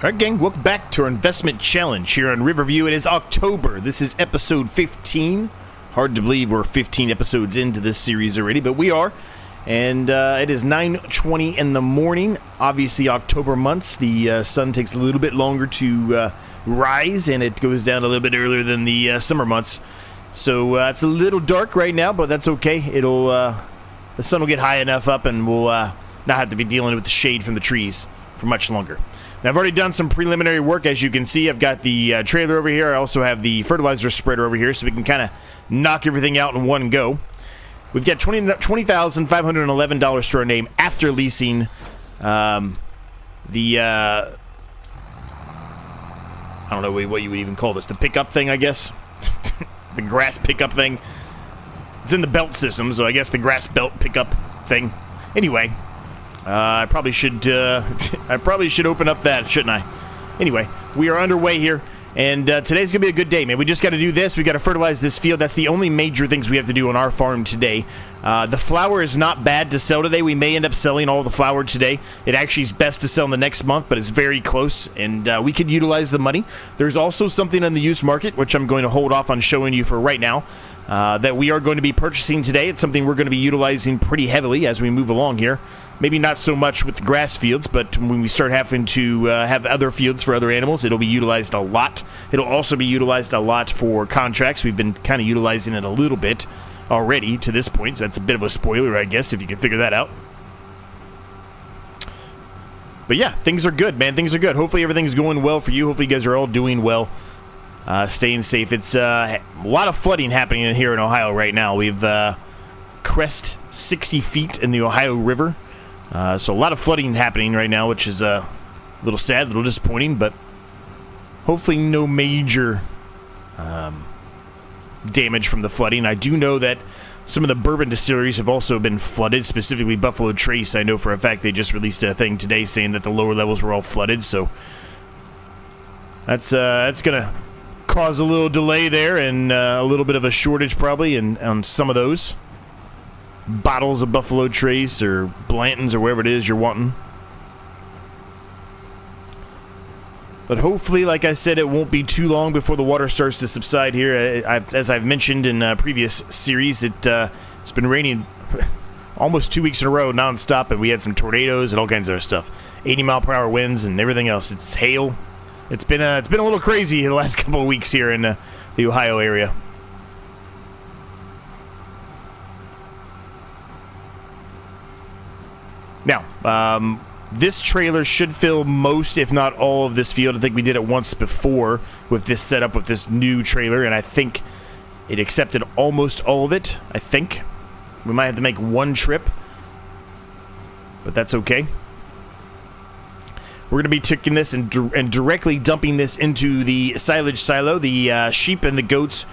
Alright gang, welcome back to our investment challenge here on Riverview. It is October. This is episode 15. Hard to believe we're 15 episodes into this series already, but we are. And it is 9:20 in the morning. Obviously October months, the sun takes a little bit longer to rise, and it goes down a little bit earlier than the summer months. So it's a little dark right now, but that's okay. The sun will get high enough up and we'll not have to be dealing with the shade from the trees for much longer. Now, I've already done some preliminary work. As you can see, I've got the trailer over here. I also have the fertilizer spreader over here, so we can kind of knock everything out in one go. We've got $20,511 to our name after leasing I don't know what you would even call this, the pickup thing, I guess. The grass pickup thing. It's in the belt system, so I guess the grass belt pickup thing. Anyway, I probably should open up that, shouldn't I? Anyway, we are underway here, and today's gonna be a good day, man. We just got to do this. We got to fertilize this field. That's the only major things we have to do on our farm today. The flour is not bad to sell today. We may end up selling all the flour today. It actually is best to sell in the next month, but it's very close, and we could utilize the money. There's also something in the used market, which I'm going to hold off on showing you for right now, that we are going to be purchasing today. It's something we're going to be utilizing pretty heavily as we move along here. Maybe not so much with the grass fields, but when we start having to have other fields for other animals, it'll be utilized a lot. It'll also be utilized a lot for contracts. We've been kind of utilizing it a little bit already to this point, so that's a bit of a spoiler, I guess, if you can figure that out. But yeah, things are good, man. Things are good. Hopefully everything's going well for you. Hopefully you guys are all doing well, staying safe. It's a lot of flooding happening in here in Ohio right now. We've crest 60 feet in the Ohio River. So a lot of flooding happening right now, which is a little sad, a little disappointing, but hopefully no major damage from the flooding. I do know that some of the bourbon distilleries have also been flooded, specifically Buffalo Trace. I know for a fact they just released a thing today saying that the lower levels were all flooded, so that's going to cause a little delay there and a little bit of a shortage probably on some of those bottles of Buffalo Trace or Blanton's or wherever it is you're wanting. But hopefully, like I said, it won't be too long before the water starts to subside here. As I've mentioned in a previous series, it's been raining almost 2 weeks in a row nonstop, and we had some tornadoes and all kinds of other stuff. 80-mile-per-hour winds and everything else. It's hail. It's been a little crazy the last couple of weeks here in the Ohio area. Now, this trailer should fill most, if not all, of this field. I think we did it once before with this setup with this new trailer, and I think it accepted almost all of it, I think. We might have to make one trip, but that's okay. We're going to be taking this and directly dumping this into the silage silo. The sheep and the goats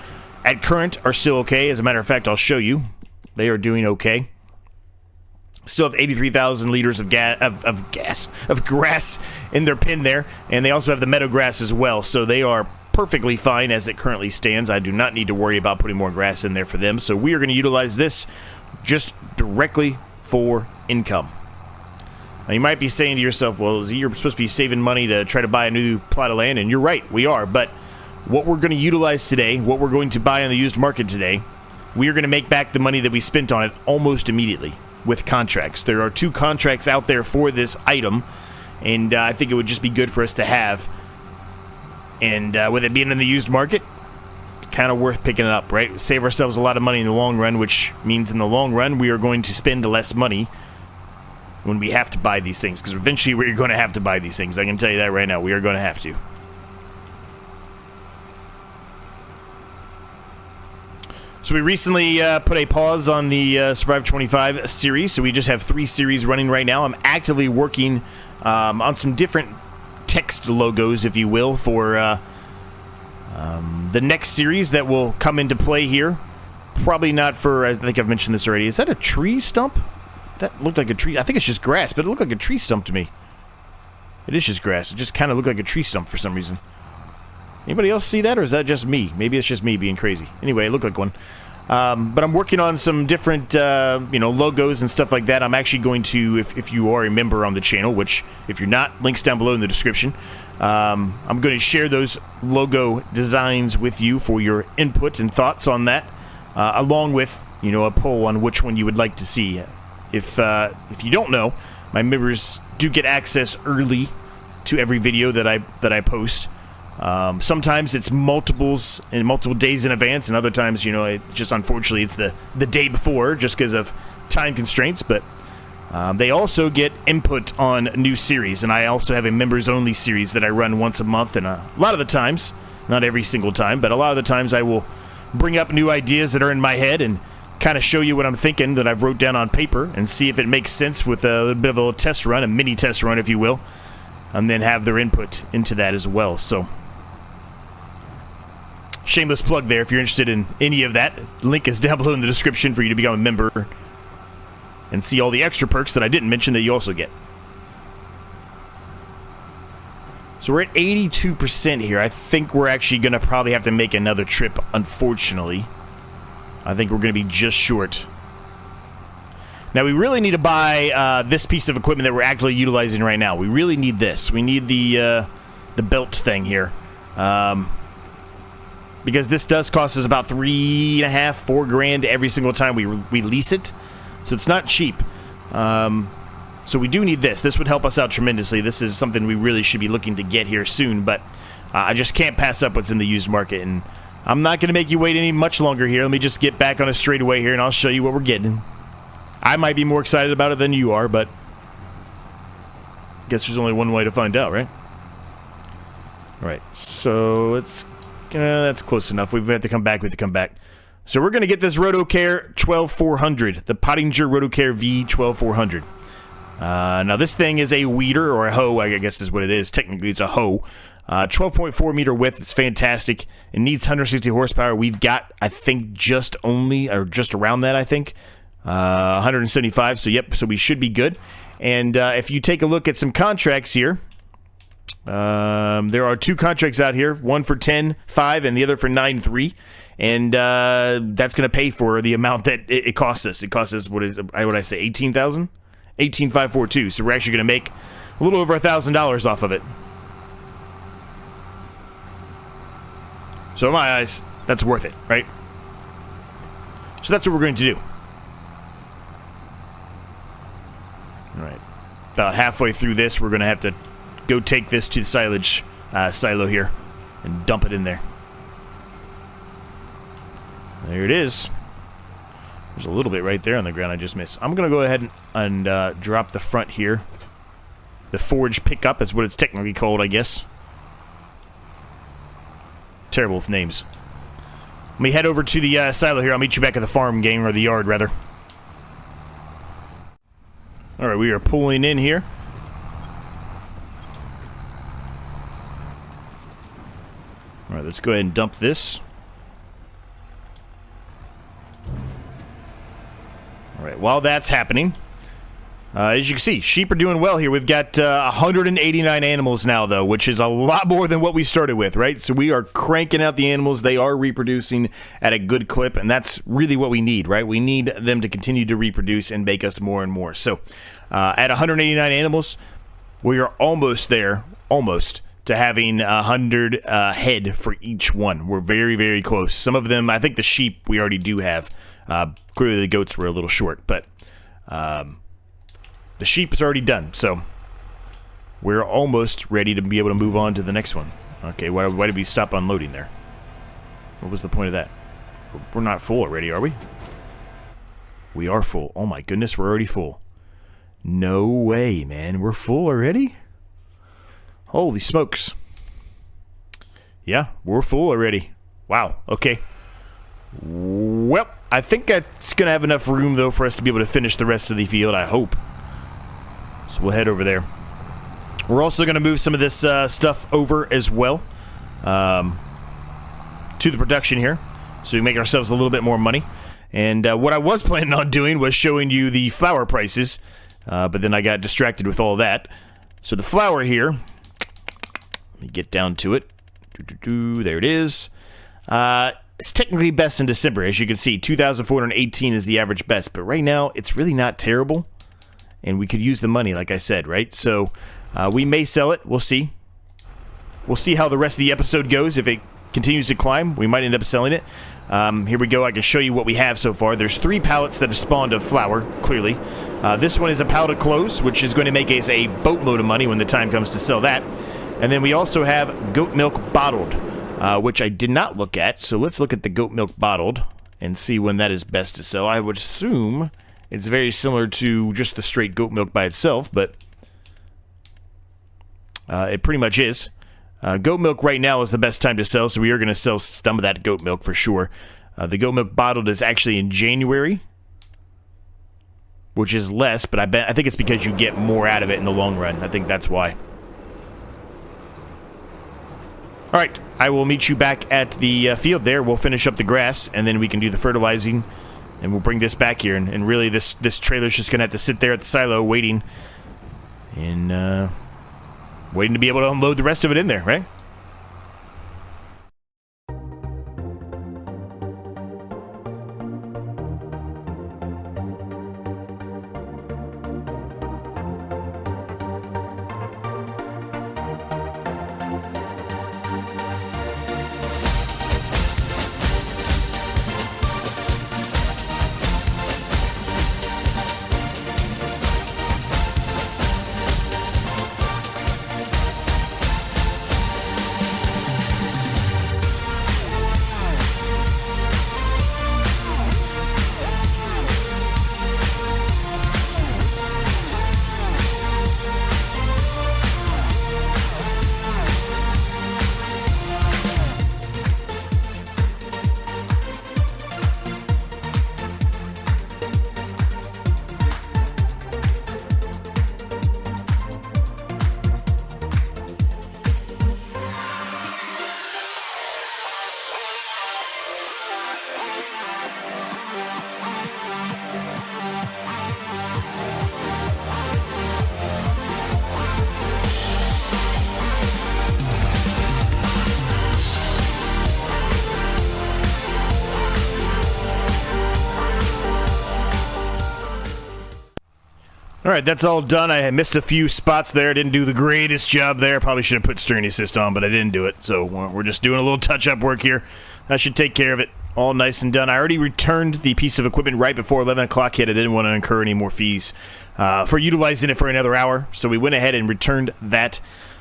at current are still okay. As a matter of fact, I'll show you. They are doing okay. Still have 83,000 liters of grass in their pen there, and they also have the meadow grass as well, so they are perfectly fine as it currently stands. I do not need to worry about putting more grass in there for them, so we are going to utilize this just directly for income. Now, you might be saying to yourself, well, you're supposed to be saving money to try to buy a new plot of land, and you're right, we are, but what we're going to utilize today, what we're going to buy on the used market today, we are going to make back the money that we spent on it almost immediately with contracts. There are 2 contracts out there for this item, and I think it would just be good for us to have. And with it being in the used market, it's kind of worth picking it up, right? Save ourselves a lot of money in the long run, which means in the long run we are going to spend less money when we have to buy these things, because eventually we're going to have to buy these things. I can tell you that right now. We are going to have to. So we recently put a pause on the Survive 25 series, so we just have 3 series running right now. I'm actively working on some different text logos, if you will, for the next series that will come into play here. Probably not for, I think I've mentioned this already. Is that a tree stump? That looked like a tree. I think it's just grass, but it looked like a tree stump to me. It is just grass. It just kind of looked like a tree stump for some reason. Anybody else see that, or is that just me? Maybe it's just me being crazy. Anyway, it looked like one. But I'm working on some different, logos and stuff like that. I'm actually going to, if you are a member on the channel, which if you're not, links down below in the description. I'm going to share those logo designs with you for your input and thoughts on that, along with, you know, a poll on which one you would like to see. If you don't know, my members do get access early to every video that I post. Sometimes it's multiple days in advance, and other times, you know, unfortunately it's the day before, just because of time constraints. But they also get input on new series, and I also have a members-only series that I run once a month, and a lot of the times, not every single time, but a lot of the times I will bring up new ideas that are in my head and kind of show you what I'm thinking that I've wrote down on paper and see if it makes sense with a bit of a little test run, a mini test run, if you will, and then have their input into that as well. So, shameless plug there if you're interested in any of that. Link is down below in the description for you to become a member and see all the extra perks that I didn't mention that you also get. So we're at 82% here. I think we're actually going to probably have to make another trip, unfortunately. I think we're going to be just short. Now, we really need to buy this piece of equipment that we're actually utilizing right now. We really need this. We need the belt thing here. Because this does cost us about $3.5, $4 grand every single time we lease it. So it's not cheap. So we do need this. This would help us out tremendously. This is something we really should be looking to get here soon, but I just can't pass up what's in the used market, and I'm not going to make you wait any much longer here. Let me just get back on a straightaway here, and I'll show you what we're getting. I might be more excited about it than you are, but I guess there's only one way to find out, right? All right, so let's... that's close enough. We have to come back. So we're going to get this Rotocare 12400, the Pottinger Rotocare V12400. Now this thing is a weeder, or a hoe, I guess is what it is. Technically it's a hoe. 12.4 meter width. It's fantastic. It needs 160 horsepower. We've got, I think, just around that, I think. 175, so yep, so we should be good. And if you take a look at some contracts here, there are 2 contracts out here, one for 10.5 and the other for 9.3, and that's going to pay for the amount that it costs us. It costs us, what I say, 18,000, 18,542. So we're actually going to make a little over $1,000 off of it. So in my eyes, that's worth it, right? So that's what we're going to do. All right, about halfway through this, we're going to have to go take this to the silage silo here and dump it in there. There it is. There's a little bit right there on the ground I just missed. I'm going to go ahead and drop the front here. The forage pickup is what it's technically called, I guess. Terrible with names. Let me head over to the silo here. I'll meet you back at the farm, gang, or the yard, rather. Alright, we are pulling in here. Alright, let's go ahead and dump this. Alright, while that's happening, as you can see, sheep are doing well here. We've got 189 animals now, though, which is a lot more than what we started with, right? So we are cranking out the animals. They are reproducing at a good clip, and that's really what we need, right? We need them to continue to reproduce and make us more and more. So at 189 animals, we are almost there, to having 100 head for each one. We're very, very close. Some of them, I think the sheep we already do have. Clearly the goats were a little short, but the sheep is already done, so we're almost ready to be able to move on to the next one. Okay, why did we stop unloading there? What was the point of that? We're not full already, are we? We are full. Oh my goodness, we're already full. No way, man. We're full already? Holy smokes. Yeah, we're full already. Wow, okay. Well, I think that's going to have enough room, though, for us to be able to finish the rest of the field, I hope. So we'll head over there. We're also going to move some of this stuff over as well to the production here, so we make ourselves a little bit more money. And what I was planning on doing was showing you the flour prices, but then I got distracted with all that. So the flour here, let me get down to it. There it is. It's technically best in December. As you can see, 2,418 is the average best. But right now, it's really not terrible. And we could use the money, like I said, right? So we may sell it. We'll see. We'll see how the rest of the episode goes. If it continues to climb, we might end up selling it. Here we go. I can show you what we have so far. There's 3 pallets that have spawned of flour, clearly. This one is a pallet of clothes, which is going to make us a boatload of money when the time comes to sell that. And then we also have goat milk bottled, which I did not look at. So let's look at the goat milk bottled and see when that is best to sell. I would assume it's very similar to just the straight goat milk by itself, but it pretty much is. Goat milk right now is the best time to sell, so we are going to sell some of that goat milk for sure. The goat milk bottled is actually in January, which is less, but I think it's because you get more out of it in the long run. I think that's why. All right, I will meet you back at the field there. We'll finish up the grass, and then we can do the fertilizing, and we'll bring this back here. And really, this trailer's just going to have to sit there at the silo waiting, and waiting to be able to unload the rest of it in there, right? All right, that's all done. I missed a few spots there. Didn't do the greatest job there. Probably should have put steering assist on, but I didn't do it. So we're just doing a little touch-up work here. That should take care of it. All nice and done. I already returned the piece of equipment right before 11 o'clock hit. I didn't want to incur any more fees for utilizing it for another hour. So we went ahead and returned that.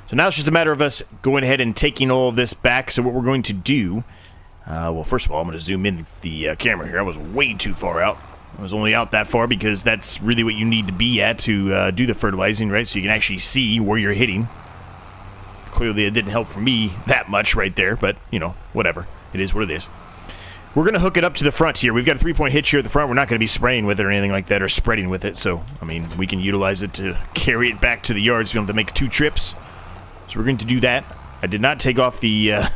So now it's just a matter of us going ahead and taking all of this back. So what we're going to do, well, first of all, I'm going to zoom in the camera here. I was way too far out. I was only out that far because that's really what you need to be at to do the fertilizing, right? So you can actually see where you're hitting. Clearly, it didn't help for me that much right there, but, you know, whatever. It is what it is. We're going to hook it up to the front here. We've got a 3-point hitch here at the front. We're not going to be spraying with it or anything like that or spreading with it. So, I mean, we can utilize it to carry it back to the yard so we don't have to make 2 trips. So we're going to do that. I did not take off the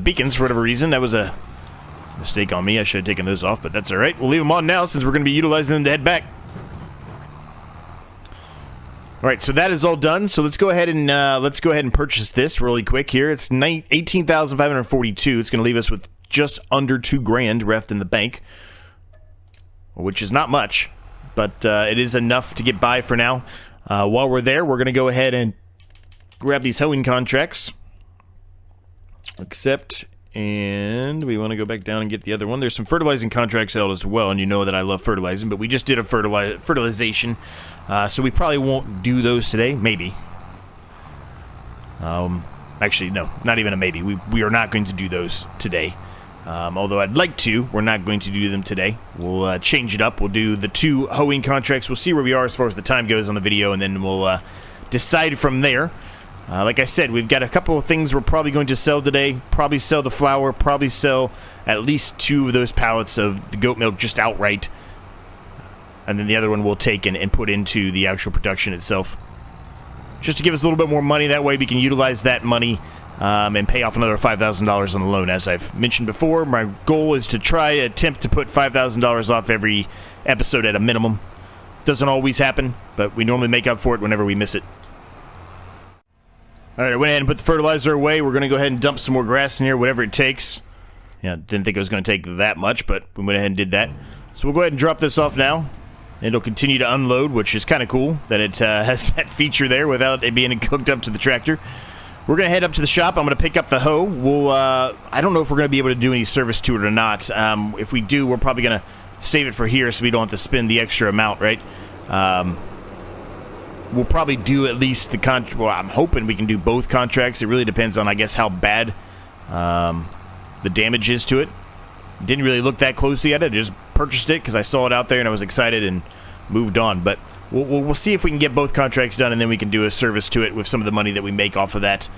beacons for whatever reason. That was a mistake on me. I should have taken those off, but that's all right. We'll leave them on now since we're going to be utilizing them to head back. All right, so that is all done. So let's go ahead and purchase this really quick here. It's $18,542. It's going to leave us with just under $2,000 left in the bank, which is not much, but it is enough to get by for now. While we're there, we're going to go ahead and grab these hoeing contracts. Accept. And we want to go back down and get the other one. There's some fertilizing contracts out as well, and you know that I love fertilizing, but we just did a fertilization, so we probably won't do those today. Maybe. Actually, no, not even a maybe. We are not going to do those today. Although I'd like to, we're not going to do them today. We'll change it up. We'll do the 2 hoeing contracts. We'll see where we are as far as the time goes on the video, and then we'll decide from there. Like I said, we've got a couple of things we're probably going to sell today. Probably sell the flour. Probably sell at least 2 of those pallets of the goat milk just outright. And then the other one we'll take and put into the actual production itself. Just to give us a little bit more money. That way we can utilize that money and pay off another $5,000 on the loan. As I've mentioned before, my goal is to attempt to put $5,000 off every episode at a minimum. Doesn't always happen, but we normally make up for it whenever we miss it. All right, I went ahead and put the fertilizer away. We're going to go ahead and dump some more grass in here, whatever it takes. Yeah, didn't think it was going to take that much, but we went ahead and did that. So we'll go ahead and drop this off now. It'll continue to unload, which is kind of cool that it has that feature there without it being hooked up to the tractor. we're going to head up to the shop. I'm going to pick up the hoe. We'll, I don't know if we're going to be able to do any service to it or not. If we do, we're probably going to save it for here so we don't have to spend the extra amount, right? We'll probably do at least the contract. Well, I'm hoping we can do both contracts. It really depends on, I guess, how bad the damage is to it. Didn't really look that closely at it. I just purchased it because I saw it out there and I was excited and moved on. But we'll see if we can get both contracts done, and then we can do a service to it with some of the money that we make off of that.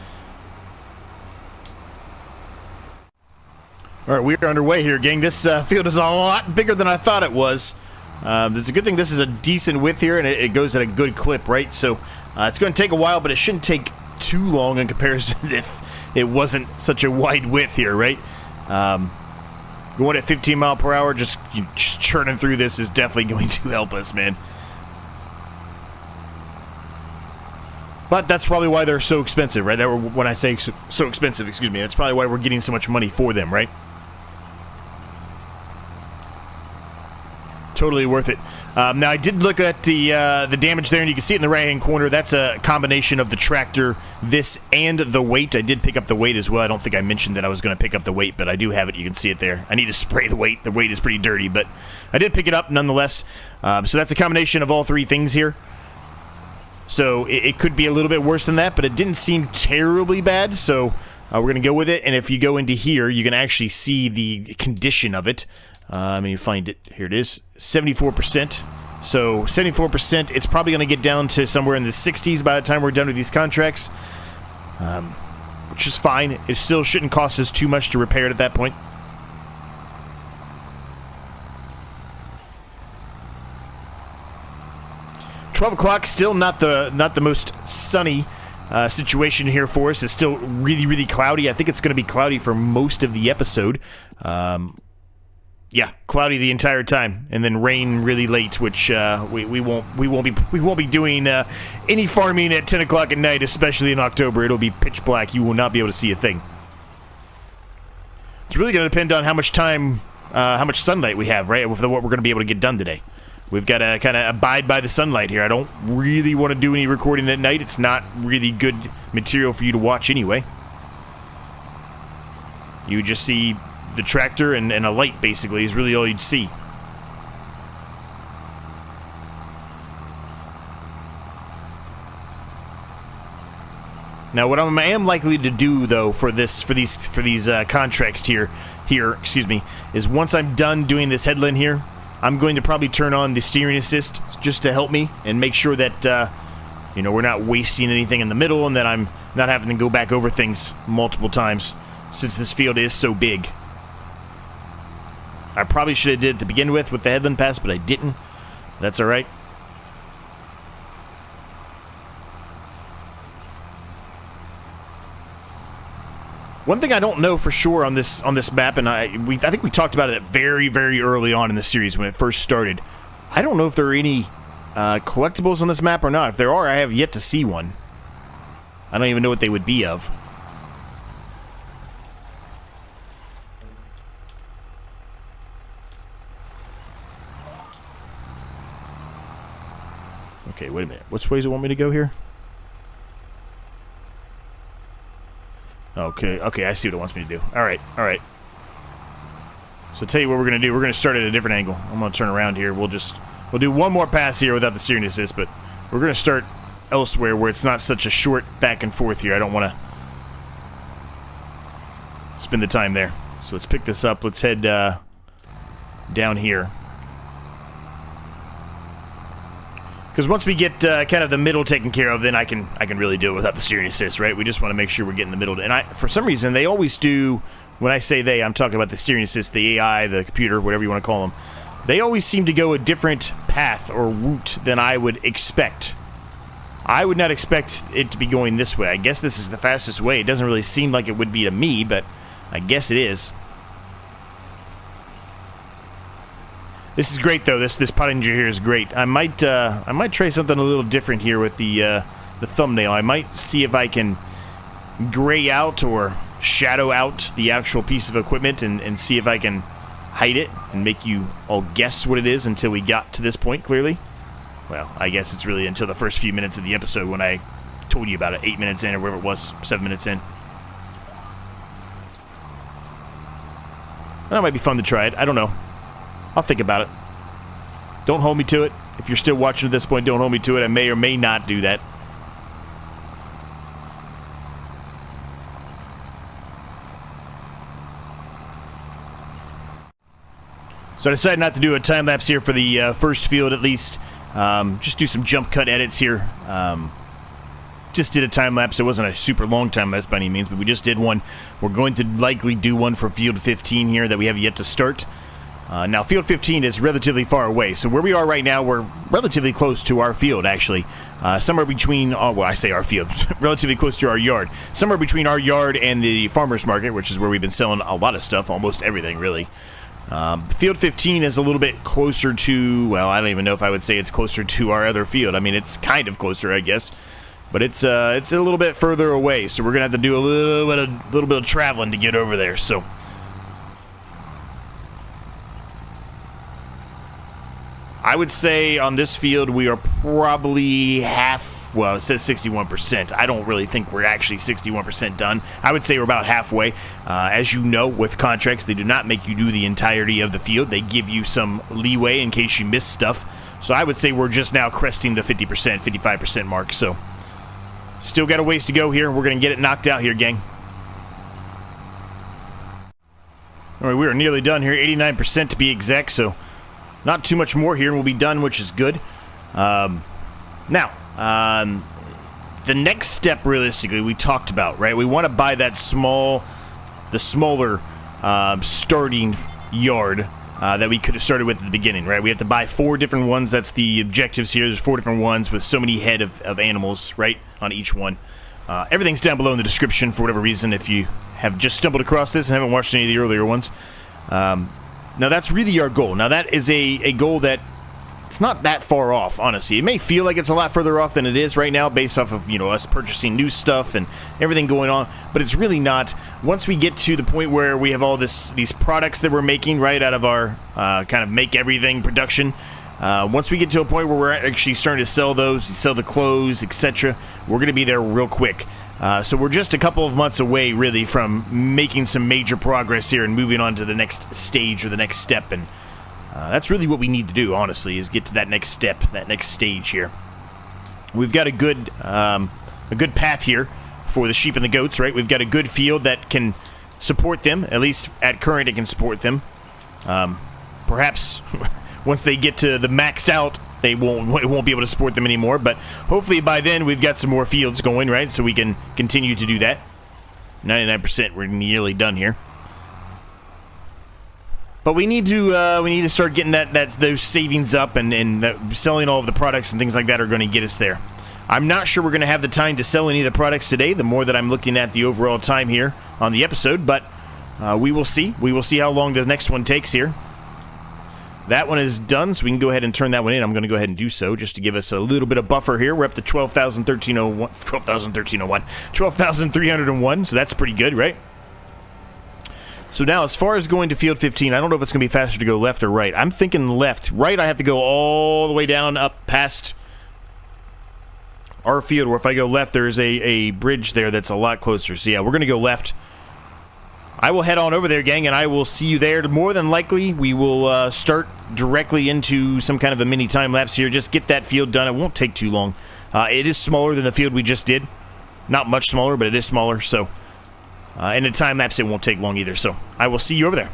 All right, we are underway here, gang. This field is a lot bigger than I thought it was. It's a good thing this is a decent width here, and it goes at a good clip, right? So it's going to take a while, but it shouldn't take too long in comparison if it wasn't such a wide width here, right? Going at 15 mile per hour, just churning through this is definitely going to help us, man. But that's probably why they're so expensive, right? When I say so expensive, excuse me, that's probably why we're getting so much money for them, right? Totally worth it. Now, I did look at the damage there, and you can see it in the right-hand corner. That's a combination of the tractor, this, and the weight. I did pick up the weight as well. I don't think I mentioned that I was going to pick up the weight, but I do have it. You can see it there. I need to spray the weight. The weight is pretty dirty, but I did pick it up nonetheless. So that's a combination of all three things here. So it could be a little bit worse than that, but it didn't seem terribly bad, so we're going to go with it. And if you go into here, you can actually see the condition of it. Let me find it. Here it is. 74%. So 74%, it's probably going to get down to somewhere in the 60s by the time we're done with these contracts, which is fine. It still shouldn't cost us too much to repair it at that point. $12 o'clock, still not the most sunny situation here for us. It's still really, really cloudy. I think it's going to be cloudy for most of the episode. Yeah, cloudy the entire time, and then rain really late, which we won't be doing any farming at 10 o'clock at night, especially in October. It'll be pitch black. You will not be able to see a thing. It's really going to depend on how much time, how much sunlight we have, right? With what we're going to be able to get done today. We've got to kind of abide by the sunlight here. I don't really want to do any recording at night. It's not really good material for you to watch anyway. You just see the tractor and a light, basically, is really all you'd see. Now, what I am likely to do, though, for these contracts here, excuse me, is once I'm done doing this headland here, I'm going to probably turn on the steering assist just to help me and make sure that you know, we're not wasting anything in the middle, and that I'm not having to go back over things multiple times, since this field is so big. I probably should have did it to begin with the headland pass, but I didn't. That's all right. One thing I don't know for sure on this map, and I think we talked about it very, very early on in the series when it first started. I don't know if there are any collectibles on this map or not. If there are, I have yet to see one. I don't even know what they would be of. Okay, wait a minute. Which way does it want me to go here? Okay, I see what it wants me to do. All right. So I'll tell you what we're going to do. We're going to start at a different angle. I'm going to turn around here. We'll do one more pass here without the steering assist, but we're going to start elsewhere where it's not such a short back and forth here. I don't want to spend the time there. So let's pick this up. Let's head down here. Because once we get kind of the middle taken care of, then I can really do it without the steering assist, right? We just want to make sure we're getting the middle. And for some reason, they always do, when I say they, I'm talking about the steering assist, the AI, the computer, whatever you want to call them. They always seem to go a different path or route than I would expect. I would not expect it to be going this way. I guess this is the fastest way. It doesn't really seem like it would be to me, but I guess it is. This is great, though. This Pottinger here is great. I might try something a little different here with the thumbnail. I might see if I can gray out or shadow out the actual piece of equipment and see if I can hide it and make you all guess what it is until we got to this point, clearly. Well, I guess it's really until the first few minutes of the episode when I told you about it 8 minutes in or whatever it was, 7 minutes in. That might be fun to try it. I don't know. I'll think about it. Don't hold me to it. If you're still watching at this point, don't hold me to it. I may or may not do that. So I decided not to do a time lapse here for the first field at least. Just do some jump cut edits here. Just did a time lapse. It wasn't a super long time lapse by any means, but we just did one. We're going to likely do one for field 15 here that we have yet to start. Now, field 15 is relatively far away, so where we are right now, we're relatively close to our field, actually. Somewhere between, well, I say our field, relatively close to our yard. Somewhere between our yard and the farmer's market, which is where we've been selling a lot of stuff, almost everything, really. Field 15 is a little bit closer to, well, I don't even know if I would say it's closer to our other field. I mean, it's kind of closer, I guess. But it's a little bit further away, so we're going to have to do a little bit of traveling to get over there, so... I would say on this field we are probably half, well, it says 61%. I don't really think we're actually 61% done. I would say we're about halfway. As you know, with contracts, they do not make you do the entirety of the field. They give you some leeway in case you miss stuff. So I would say we're just now cresting the 50%, 55% mark. So still got a ways to go here. We're going to get it knocked out here, gang. All right, we are nearly done here, 89% to be exact, so... Not too much more here, and we'll be done, which is good. Now, the next step, realistically, we talked about, right? We want to buy that smaller starting yard that we could have started with at the beginning, right? We have to buy 4 different ones. That's the objectives here. There's 4 different ones with so many head of animals, right, on each one. Everything's down below in the description for whatever reason if you have just stumbled across this and haven't watched any of the earlier ones. Now, that's really our goal. Now, that is a goal that it's not that far off, honestly. It may feel like it's a lot further off than it is right now based off of, you know, us purchasing new stuff and everything going on, but it's really not. Once we get to the point where we have all these products that we're making, right, out of our kind of make everything production, once we get to a point where we're actually starting to sell those, sell the clothes, etc., we're going to be there real quick. So we're just a couple of months away, really, from making some major progress here and moving on to the next stage or the next step. And that's really what we need to do, honestly, is get to that next step, that next stage here. We've got a good path here for the sheep and the goats, right? We've got a good field that can support them. At least at current, it can support them. Perhaps once they get to the maxed out, it won't be able to support them anymore, but hopefully by then we've got some more fields going, right, so we can continue to do that. 99%, we're nearly done here. But we need to start getting those savings up, and selling all of the products and things like that are going to get us there. I'm not sure we're going to have the time to sell any of the products today, the more that I'm looking at the overall time here on the episode, but we will see. We will see how long the next one takes here. That one is done, so we can go ahead and turn that one in. I'm going to go ahead and do so, just to give us a little bit of buffer here. We're up to 12,301, so that's pretty good, right? So now, as far as going to field 15, I don't know if it's going to be faster to go left or right. I'm thinking left. Right, I have to go all the way down, up past our field, where if I go left, there's a bridge there that's a lot closer. So yeah, we're going to go left. I will head on over there, gang, and I will see you there. More than likely, we will start directly into some kind of a mini time lapse here. Just get that field done. It won't take too long. It is smaller than the field we just did. Not much smaller, but it is smaller. So, in a time lapse, it won't take long either. So, I will see you over there.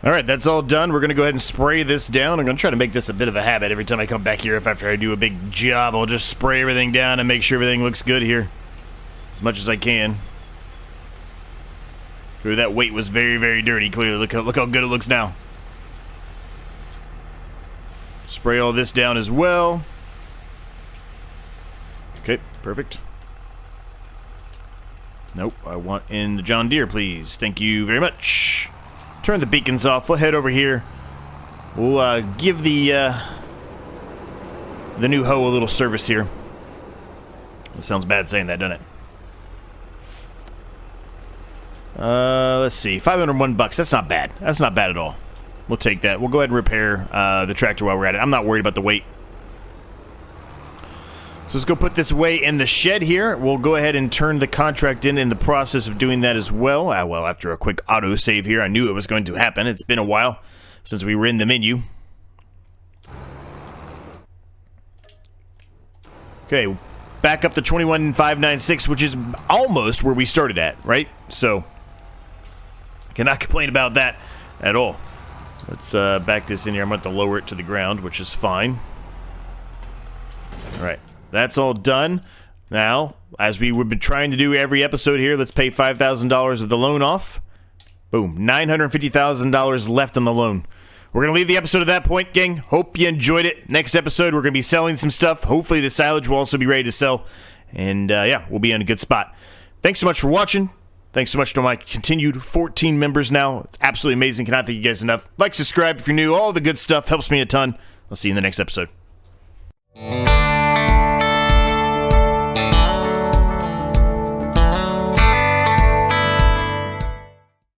All right, that's all done. We're going to go ahead and spray this down. I'm going to try to make this a bit of a habit every time I come back here. If after I do a big job, I'll just spray everything down and make sure everything looks good here as much as I can. Ooh, that weight was very, very dirty, clearly. Look how good it looks now. Spray all this down as well. Okay, perfect. Nope, I want in the John Deere, please. Thank you very much. Turn the beacons off. We'll head over here. We'll give the new hoe a little service here. That sounds bad saying that, doesn't it? Let's see. $501. That's not bad. That's not bad at all. We'll take that. We'll go ahead and repair the tractor while we're at it. I'm not worried about the weight. So let's go put this away in the shed here. We'll go ahead and turn the contract in the process of doing that as well. Well, after a quick auto save here, I knew it was going to happen. It's been a while since we were in the menu. Okay, back up to 21,596, which is almost where we started at, right? So, cannot complain about that at all. Let's back this in here. I'm going to have to lower it to the ground, which is fine. All right. That's all done. Now, as we've been trying to do every episode here, let's pay $5,000 of the loan off. Boom. $950,000 left on the loan. We're going to leave the episode at that point, gang. Hope you enjoyed it. Next episode, we're going to be selling some stuff. Hopefully, the silage will also be ready to sell. And, yeah, we'll be in a good spot. Thanks so much for watching. Thanks so much to my continued 14 members now. It's absolutely amazing. Cannot thank you guys enough. Like, subscribe if you're new. All the good stuff helps me a ton. I'll see you in the next episode.